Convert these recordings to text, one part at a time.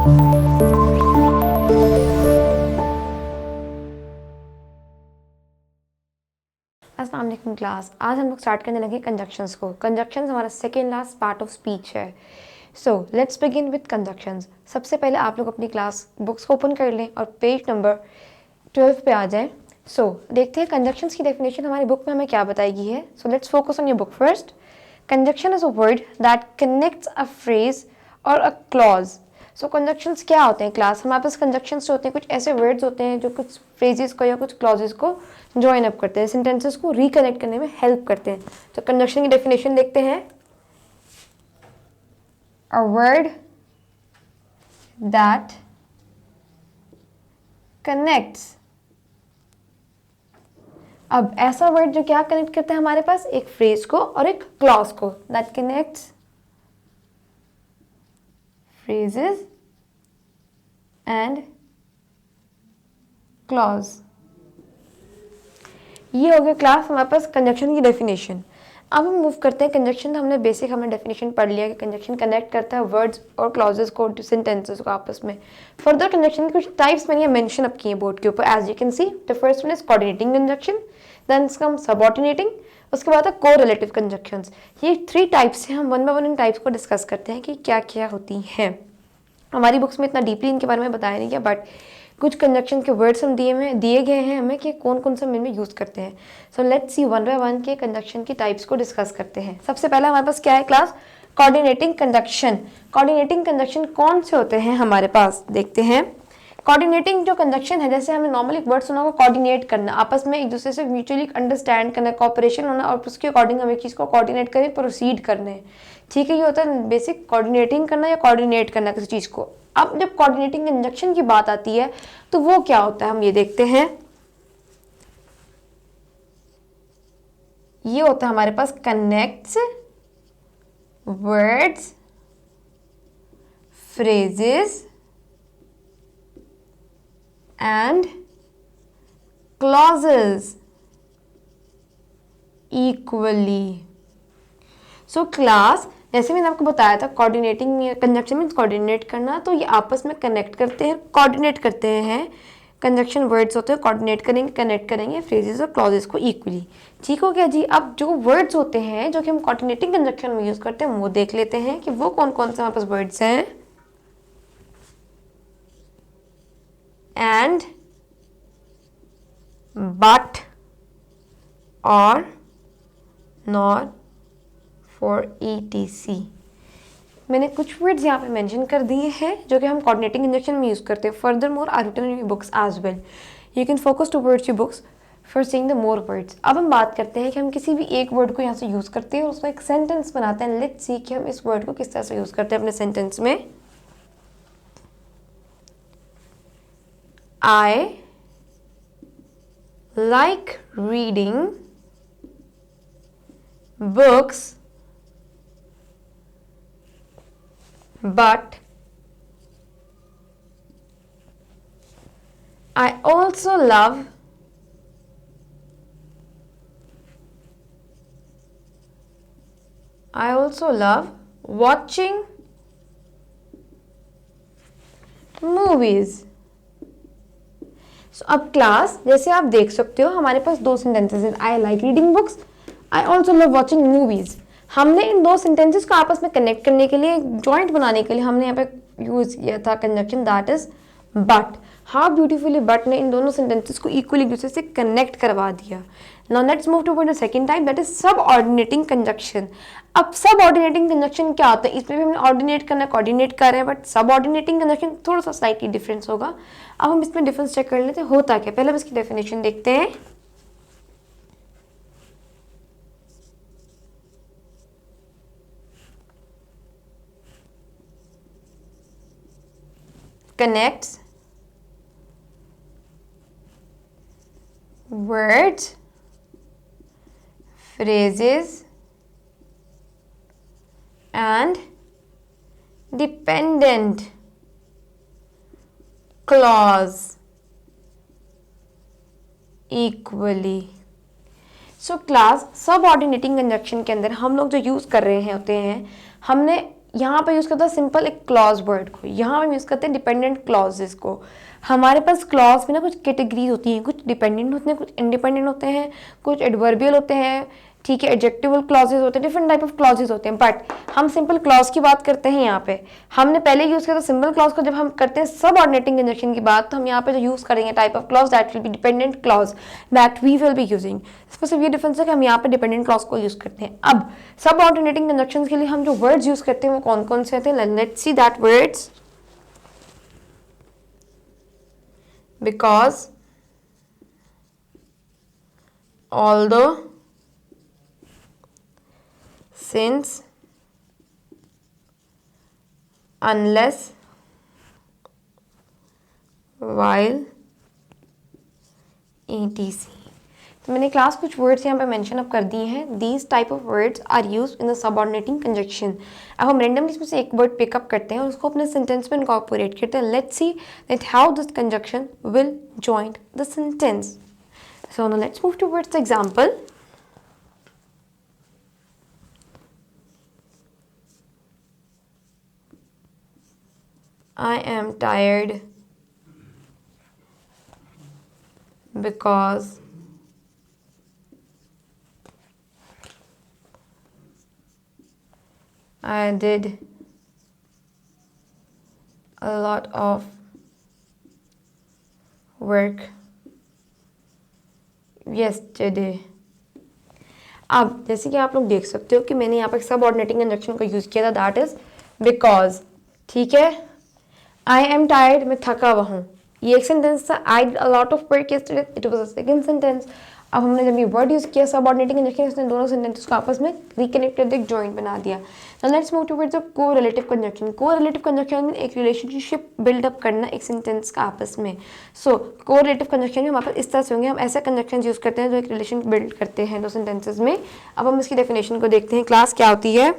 अस्सलाम वालेकुम क्लास। आज हम लोग स्टार्ट करने लगे कंजक्शंस को। कंजक्शंस हमारा second last part of speech है। So let's begin with conjunctions. सबसे पहले आप लोग अपनी क्लास बुक्स को ओपन कर लें और पेज नंबर 12 पे आ जाएं। सो देखते हैं कंजक्शंस की डेफिनेशन हमारी बुक में हमें क्या बताई गई है। So let's focus on your book first. Conjunction is a word that connects a phrase और अ क्लॉज। सो कंजक्शंस क्या होते हैं क्लास? हमारे पास कंजक्शंस होते हैं, कुछ ऐसे वर्ड्स होते हैं जो कुछ फ्रेजेस को या कुछ क्लॉजेस को ज्वाइन अप करते हैं, सेंटेंसेस को रिकनेक्ट करने में हेल्प करते हैं। तो कंजक्शन की डेफिनेशन देखते हैं। A word that connects. अब ऐसा वर्ड जो क्या कनेक्ट करता है हमारे पास? एक फ्रेज को और एक क्लॉज को। That connects phrases and clause। ये हो गया क्लास हमारे पास कंजक्शन की डेफिनेशन। अब हम मूव करते हैं कंजक्शन। हमने बेसिक हमने डेफिनेशन पढ़ लिया कि कंजक्शन कनेक्ट करता है वर्ड्स और क्लॉजेस को, सेंटेंसेस को आपस में। फर्दर कंजक्शन की कुछ टाइप्स मैंने मेंशन अप किए बोर्ड के ऊपर। As you can see the first one is coordinating conjunction, then come subordinating, उसके बाद है कोरिलेटिव कंजक्शंस। ये 3 टाइप्स हैं। हम one by one in types को डिस्कस करते हैं कि क्या क्या होती हैं। हमारी बुक्स में इतना डीपली इनके बारे में बताया नहीं गया, बट कुछ कंजक्शन के वर्ड्स हम दिए गए हैं हमें कि कौन कौन सा हम इनमें यूज़ करते हैं। So let's see one by one के कंजक्शन की टाइप्स को डिस्कस करते हैं। सबसे पहला हमारे पास क्या है class? Coordinating conjunction. Coordinating conjunction कौन से होते हैं हमारे पास? देखते हैं। कोऑर्डिनेटिंग जो कंजक्शन है, जैसे हमने नॉर्मली एक वर्ड सुना होगा कोऑर्डिनेट करना, आपस में एक दूसरे से म्यूचुअली अंडरस्टैंड करना, कॉपरेशन होना और उसके अकॉर्डिंग हम एक चीज़ को कोऑर्डिनेट करें, प्रोसीड करने। ठीक है, ये होता है बेसिक कोऑर्डिनेटिंग करना या कोऑर्डिनेट करना किसी चीज़ को। अब जब कोऑर्डिनेटिंग कंजक्शन की बात आती है तो वो क्या होता है हम ये देखते हैं। ये होता है हमारे पास connects words, phrases and clauses equally. So class जैसे मैंने आपको बताया था कोऑर्डिनेटिंग कंजक्शन मीन्स कोऑर्डिनेट करना, तो ये आपस में कनेक्ट करते हैं, कोऑर्डिनेट करते हैं। कंजक्शन वर्ड्स होते हैं, कोऑर्डिनेट करेंगे, कनेक्ट करेंगे फ्रेजेस और क्लॉजेस को इक्वली। ठीक हो गया जी। अब जो वर्ड्स होते हैं जो कि हम कोऑर्डिनेटिंग कंजक्शन में यूज करते हैं वो देख लेते हैं कि वो कौन कौन से हमारे पास वर्ड्स हैं। एंड, बट, और, नॉट, फॉर ETC। मैंने कुछ वर्ड्स यहाँ पे मेंशन कर दिए हैं जो कि हम कोऑर्डिनेटिंग कंजक्शन में यूज़ करते हैं। Furthermore are written in your books as well. You can focus towards your books for seeing the more words. अब हम बात करते हैं कि हम किसी भी एक वर्ड को यहाँ से यूज़ करते हैं और उसका एक सेंटेंस बनाते हैं। लेट्स सी कि हम इस वर्ड को किस तरह से यूज़ करते हैं अपने सेंटेंस में। I like reading books, but I also love watching movies। अब क्लास जैसे आप देख सकते हो हमारे पास 2 सेंटेंसेस हैं। I like reading books, I also love watching movies. हमने इन 2 सेंटेंसेस को आपस में कनेक्ट करने के लिए, जॉइंट बनाने के लिए हमने यहाँ पे यूज किया था conjunction that is but. How beautifully but ने इन दोनों सेंटेंसेस को इक्वली एक दूसरे से कनेक्ट करवा दिया। Now let's move toward the second type that is subordinating conjunction. अब सबऑर्डिनेटिंग कंजक्शन क्या होता है? इसमें भी हमने ऑर्डिनेट करना है, कोऑर्डिनेट कर रहे हैं, बट सबऑर्डिनेटिंग कंजक्शन थोड़ा सा स्लाइटली डिफरेंस होगा। अब हम इसमें डिफरेंस चेक कर लेते हैं होता क्या। पहले हम इसकी डेफिनेशन देखते हैं। connects words, phrases and dependent clause equally। So class subordinating conjunction के अंदर हम लोग जो यूज़ कर रहे हैं होते हैं, हमने यहाँ पे यूज़ करता है सिंपल एक क्लॉज वर्ड को, यहाँ पे यूज़ करते हैं डिपेंडेंट क्लॉजेस को। हमारे पास क्लॉज में ना कुछ कैटेगरीज होती हैं, कुछ डिपेंडेंट होते हैं, कुछ इंडिपेंडेंट होते हैं, कुछ एडवर्बियल होते हैं, ठीक है, एडजेक्टिवल क्लॉजेज होते हैं, डिफरेंट टाइप ऑफ क्लॉजेज होते हैं। बट हम सिंपल क्लॉज की बात करते हैं यहाँ पे। हमने पहले यूज़ किया था सिंपल क्लॉज को, जब हम करते हैं सब ऑर्डिनेटिंग कंजंक्शन की बात, तो हम यहाँ पे जो यूज़ करेंगे type of clause that will be dependent clause that we will be using. इसमें सिर्फ ये डिफरेंस है कि हम यहाँ पे डिपेंडेंट क्लॉज को यूज़ करते हैं। अब सब ऑर्डिनेटिंग कंजंक्शन के लिए हम जो वर्ड्स यूज़ करते हैं वो कौन कौन से होते हैं? Let's see that words. Because, although, since, unless, while, etc. तो मैंने क्लास कुछ वर्ड्स यहाँ पे मेंशन अप कर दिए हैं। These type of words are use in the subordinating conjunction. अब हम रैंडमली इसमें से एक वर्ड पिकअप करते हैं और उसको अपने सेंटेंस में इनकॉर्पोरेट करते हैं। Let's see that how this conjunction will join the sentence. So now let's move towards the example. I am tired because I did a lot of work yesterday. अब जैसे कि आप लोग देख सकते हो कि मैंने यहाँ पर सब ऑर्डिनेटिंग कंजक्शन को यूज़ किया था, दैट इज बिकॉज। ठीक है, आई एम टायर्ड, मैं थका हुआ हूँ, ये एक सेंटेंस था। I did a lot of work yesterday, it was a second sentence. अब हमने जब ये वर्ड यूज़ किया सब ऑर्डिनेटिंग कंजक्शन, इसने दोनों सेंटेंसेस को आपस में रिकनेक्ट करके एक जॉइंट बना दिया। Now let's move towards the correlative conjunction. Correlative conjunction में एक रिलेशनशिप बिल्डअप करना एक सेंटेंस का आपस में। सो कोरिलेटिव कंजक्शन में हमारे पास इस तरह से होंगे, हम ऐसे कंजक्शन यूज़ करते हैं जो एक रिलेशन बिल्ड करते हैं दो सेंटेंसेस में। अब हम इसकी डेफिनेशन को देखते हैं, क्लास क्या होती है।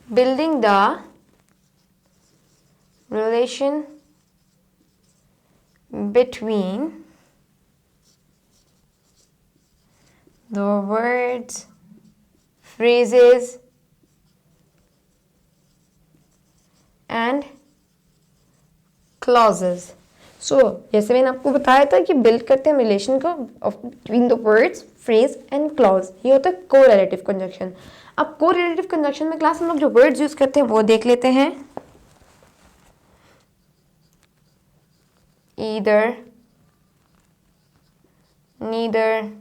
Building the relation between the words, phrases and clauses. So, जैसे मैंने आपको बताया था कि बिल्ड करते हैं रिलेशन को between the words, phrase and clause, ये होता है कोरिलेटिव कंजक्शन। अब कोरिलेटिव कंजक्शन में क्लास हम लोग जो वर्ड्स यूज करते हैं वो देख लेते हैं। Either, neither,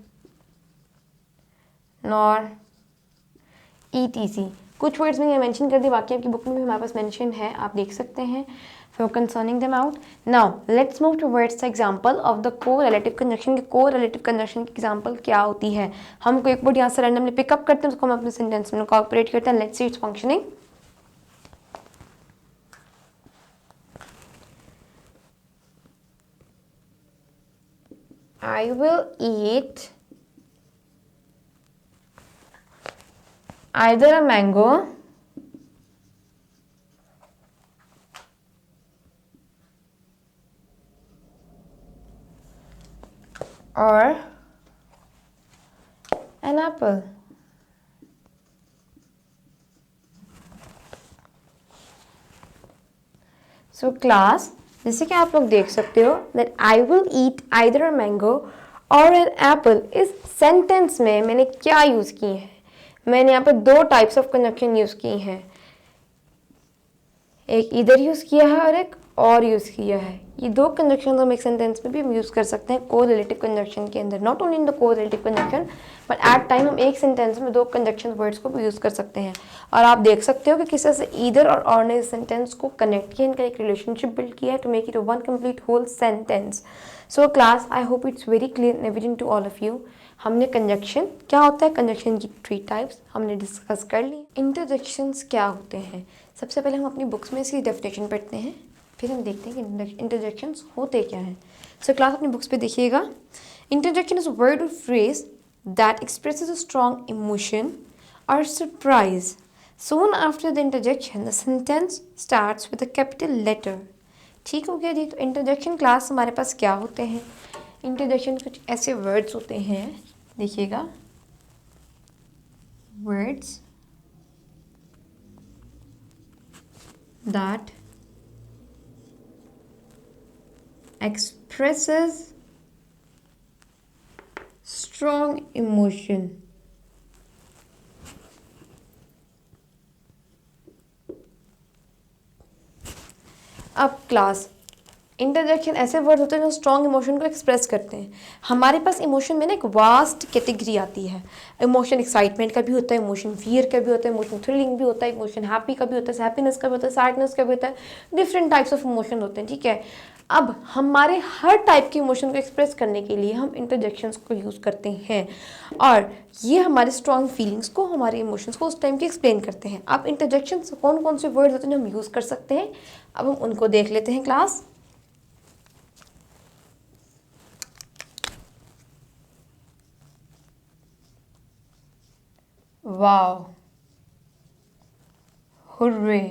nor, etc। कुछ वर्ड्स मैंने मेंशन कर दिए, बाकी आपकी बुक में भी हमारे पास मेंशन है, आप देख सकते हैं for concerning them out. Now let's move towards the example of the correlative conjunction। की correlative conjunction की एग्जाम्पल क्या होती है। हम कोई एक वर्ड यहाँ से रैंडमली पिकअप करते हैं, उसको हम अपने सेंटेंस में इनकॉर्पोरेट करते हैं। Let's see it's functioning. I will eat either a mango or an apple। So class, जैसे कि आप लोग देख सकते हो that I will eat either a mango or an apple, इस सेंटेंस में मैंने क्या यूज़ की है? मैंने यहाँ पर दो टाइप्स ऑफ कंजक्शन यूज़ की हैं, एक इधर यूज़ किया है और एक और यूज़ किया है। ये दो कंजक्शन हम एक सेंटेंस में भी हम यूज़ कर सकते हैं कोरिलेटिव कंजक्शन के अंदर। Not only in the correlative conjunction but at time हम एक सेंटेंस में दो कंजक्शन वर्ड्स को भी यूज़ कर सकते हैं। और आप देख सकते हो कि किस तरह से ईदर और ने सेंटेंस को कनेक्ट किया, इनका एक रिलेशनशिप बिल्ड किया है to make it a one complete whole sentence. So class, I hope it's very clear and evident to all of you. हमने कंजक्शन क्या होता है, कंजक्शन की 3 टाइप्स हमने डिस्कस कर ली। इंटरजेक्शंस क्या होते हैं, सबसे पहले हम अपनी बुक्स में इसकी डेफिनेशन पढ़ते हैं, फिर हम देखते हैं कि इंटरजेक्शंस होते क्या हैं। सो क्लास अपनी बुक्स पे देखिएगा। इंटरजेक्शन इज अ वर्ड और phrase that expresses a strong emotion or surprise. Soon after the interjection, the sentence starts with a capital letter. ठीक हो गया जी। तो इंटरजेक्शन क्लास हमारे पास क्या होते हैं? इंटरजेक्शन कुछ ऐसे वर्ड्स होते हैं, देखिएगा, words that expresses strong emotion. अब क्लास, इंटरजेक्शन ऐसे वर्ड होते हैं जो स्ट्रॉन्ग इमोशन को एक्सप्रेस करते हैं। हमारे पास इमोशन में ना एक वास्ट कैटेगरी आती है। इमोशन एक्साइटमेंट का भी होता है, इमोशन फियर का भी होता है, इमोशन थ्रिलिंग भी होता है, इमोशन हैप्पी का भी होता है, हैप्पीनेस का भी होता है, सैडनेस का भी होता है। डिफरेंट टाइप्स ऑफ इमोशन होते हैं, ठीक है। अब हमारे हर टाइप के इमोशन को एक्सप्रेस करने के लिए हम इंटरजेक्शंस को यूज़ करते हैं और ये हमारे स्ट्रॉन्ग फीलिंग्स को, हमारे इमोशंस को उस टाइम के एक्सप्लेन करते हैं। अब इंटरजेक्शंस कौन कौन से वर्ड्स होते हैं जो हम यूज़ कर सकते हैं, अब हम उनको देख लेते हैं class. Wow, hooray,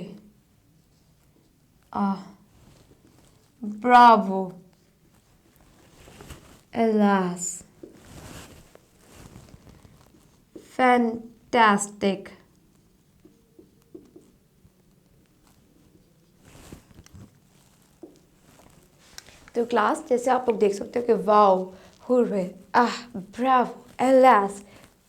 bravo, alas, fantastic, तो क्लास जैसे आप लोग देख सकते हो कि wow, hurray, Bravo, alas,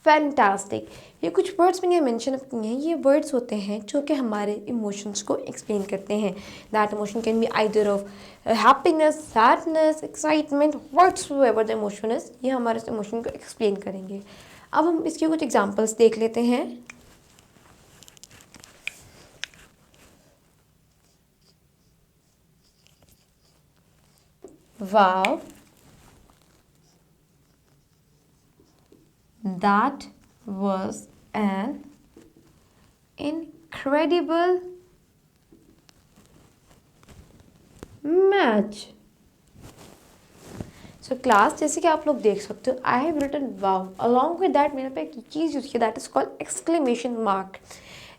fantastic, ये कुछ वर्ड्स मैंने मेंशन किए हैं। ये वर्ड्स होते हैं जो कि हमारे इमोशंस को एक्सप्लेन करते हैं। That emotion can be either of happiness, sadness, excitement, whatsoever the emotion is, ये हमारे इमोशन को एक्सप्लेन करेंगे। अब हम इसके कुछ एग्जांपल्स देख लेते हैं। Wow, that was an incredible match. So class जैसे कि आप लोग देख सकते हो, I have written wow, along with that मेरे पे एक चीज़ यूज़ की, that is called exclamation mark.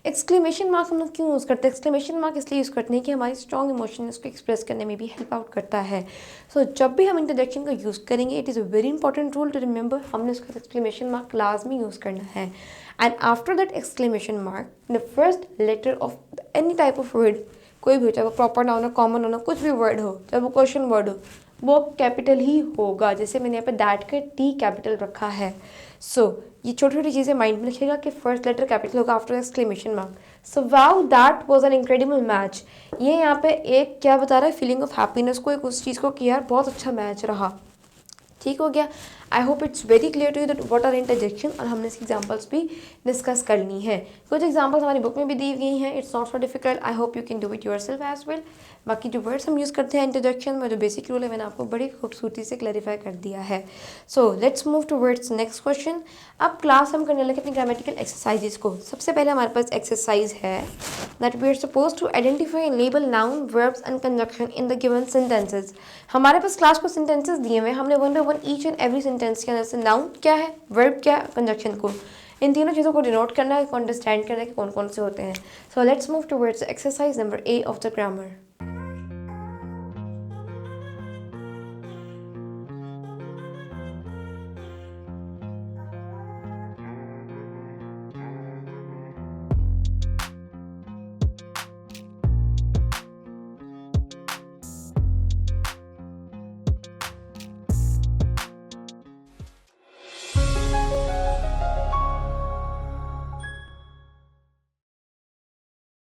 Exclamation mark हम लोग क्यों यूज़ करते हैं? एक्सक्लेमेशन मार्क इसलिए यूज़ करते हैं कि हमारी स्ट्रॉन्ग इमोशन इसको एक्सप्रेस करने में भी हेल्प आउट करता है। सो जब भी हम इंटरजेक्शन का यूज़ करेंगे, it is a very important rule to remember, हमने उसका एक्सक्लेमेशन मार्क लाजमी यूज़ करना है। And after that exclamation mark, the first letter of any type of word, कोई भी हो, चाहे वो प्रॉपर नाउन हो, कॉमन नाउन हो, कुछ भी वर्ड हो, चाहे वो क्वेश्चन वर्ड हो, वो कैपिटल ही होगा। जैसे मैंने यहाँ पे दैट का टी कैपिटल रखा है। सो ये छोटी छोटी चीज़ें माइंड में रखिएगा कि फर्स्ट लेटर कैपिटल होगा after exclamation mark. So wow, that was an incredible match, ये यहाँ पे एक क्या बता रहा है, फीलिंग ऑफ हैप्पीनेस को, एक उस चीज़ को कि यार बहुत अच्छा मैच रहा। ठीक हो गया। I hope it's very clear to you that what are interjection, और हमने इसकी एग्जांपल्स भी डिस्कस कर ली हैं। कुछ एग्जांपल्स हमारी बुक में भी दी गई हैं, it's not so difficult, I hope you can do it yourself as well. बाकी जो वर्ड्स हम यूज़ करते हैं इंटरजेक्शन में, जो बेसिक रूल है, मैंने आपको बड़ी खूबसूरती से क्लैरिफाई कर दिया है। So let's move towards next question. अब क्लास हम करने लगे अपनी ग्रामेटिकल एक्सरसाइजेस को। सबसे पहले हमारे पास एक्सरसाइज है that we are suppose to identify and label noun, verbs and conjunction in the given sentences. हमारे पास क्लास को सेंटेंसेस दिए हुए हैं, हमने one by one each and every sentence के अंदर से नाउन क्या है, वर्ब क्या है, कंजक्शन को, इन तीनों चीज़ों को डिनोट करना है, अंडरस्टैंड करना है कि कौन कौन से होते हैं। So let's move towards exercise number A of the grammar.